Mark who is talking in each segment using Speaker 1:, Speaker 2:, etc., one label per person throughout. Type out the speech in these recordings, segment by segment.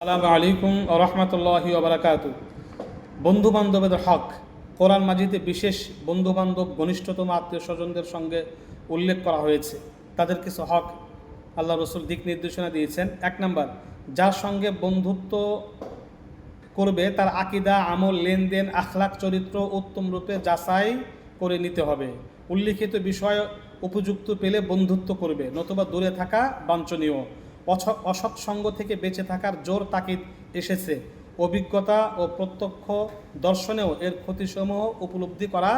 Speaker 1: আসসালামু আলাইকুম ওয়া রাহমাতুল্লাহি ওয়া বারাকাতুহু। বন্ধু বান্ধবের হক কোরআন মাজিদে বিশেষ বন্ধু বান্ধব ঘনিষ্ঠতম আত্মীয় স্বজনদের সঙ্গে উল্লেখ করা হয়েছে। তাদের কিছু হক আল্লাহ রসুল দিক নির্দেশনা দিয়েছেন। 1 নম্বর, যার সঙ্গে বন্ধুত্ব করবে তার আকীদা, আমল, লেনদেন, আখলাক, চরিত্র উত্তম রূপে যাচাই করে নিতে হবে। উল্লিখিত বিষয় উপযুক্ত পেলে বন্ধুত্ব করবে, নতুবা দূরে থাকা বাঞ্ছনীয়। অসৎ সঙ্গ থেকে বেঁচে থাকার জোর তাকিদ এসেছে। অভিজ্ঞতা ও প্রত্যক্ষ দর্শনেও এর ক্ষতিসমূহ উপলব্ধি করা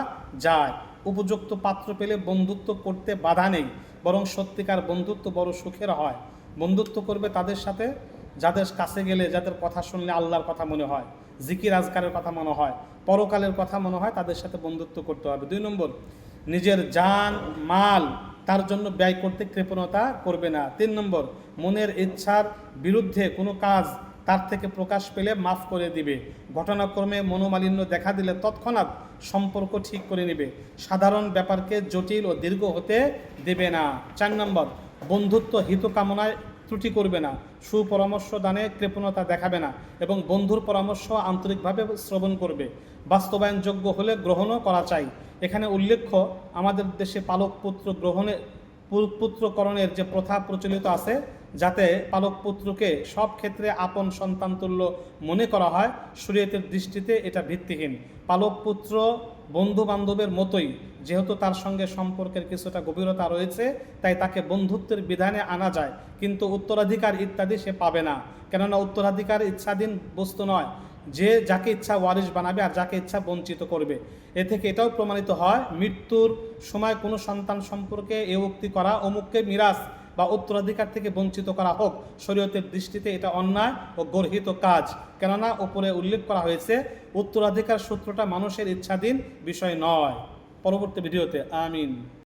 Speaker 1: যায়। উপযুক্ত পাত্র পেলে বন্ধুত্ব করতে বাধা নেই, বরং সত্যিকার বন্ধুত্ব বড় সুখের হয়। বন্ধুত্ব করবে তাদের সাথে যাদের কাছে গেলে, যাদের কথা শুনলে আল্লাহর কথা মনে হয়, জিকির আজকারের কথা মনে হয়, পরকালের কথা মনে হয়, তাদের সাথে বন্ধুত্ব করতে হবে। 2 নম্বর, নিজের জান মাল তার জন্য ব্যয় করতে কৃপণতা করবে না। 3 নম্বর, মনের ইচ্ছার বিরুদ্ধে কোনো কাজ তার থেকে প্রকাশ পেলে মাফ করে দিবে। ঘটনাক্রমে মনোমালিন্য দেখা দিলে তৎক্ষণাৎ সম্পর্ক ঠিক করে নেবে। সাধারণ ব্যাপারকে জটিল ও দীর্ঘ হতে দেবে না। 4 নম্বর, বন্ধুত্ব হিত কামনায় ত্রুটি করবে না, সুপরামর্শ দানে কৃপণতা দেখাবে না এবং বন্ধুর পরামর্শ আন্তরিকভাবে শ্রবণ করবে। বাস্তবায়নযোগ্য হলে গ্রহণও করা চাই। এখানে উল্লেখ্য, আমাদের দেশে পালক পুত্রকরণের যে প্রথা প্রচলিত আছে, যাতে পালক পুত্রকে সব ক্ষেত্রে আপন সন্তান তুল্য মনে করা হয়, শরীয়তের দৃষ্টিতে এটা ভিত্তিহীন। পালক পুত্র বন্ধু বান্ধবের মতোই, যেহেতু তার সঙ্গে সম্পর্কের কিছুটা গভীরতা রয়েছে, তাই তাকে বন্ধুত্বের বিধানে আনা যায়, কিন্তু উত্তরাধিকার ইত্যাদি সে পাবে না। কেননা উত্তরাধিকার ইচ্ছাধীন বস্তু নয়, যে যাকে ইচ্ছা ওয়ারিশ বানাবে আর যাকে ইচ্ছা বঞ্চিত করবে। এ থেকে এটাও প্রমাণিত হয়, মৃত্যুর সময় কোনো সন্তান সম্পর্কে এ উক্তি করা, অমুককে মিরাস বা উত্তরাধিকার থেকে বঞ্চিত করা হোক, শরীয়তের দৃষ্টিতে এটা অন্যায় ও গর্হিত কাজ। কেননা উপরে উল্লেখ করা হয়েছে, উত্তরাধিকার সূত্রটা মানুষের ইচ্ছাধীন বিষয় নয়। পরবর্তী ভিডিওতে আমিন।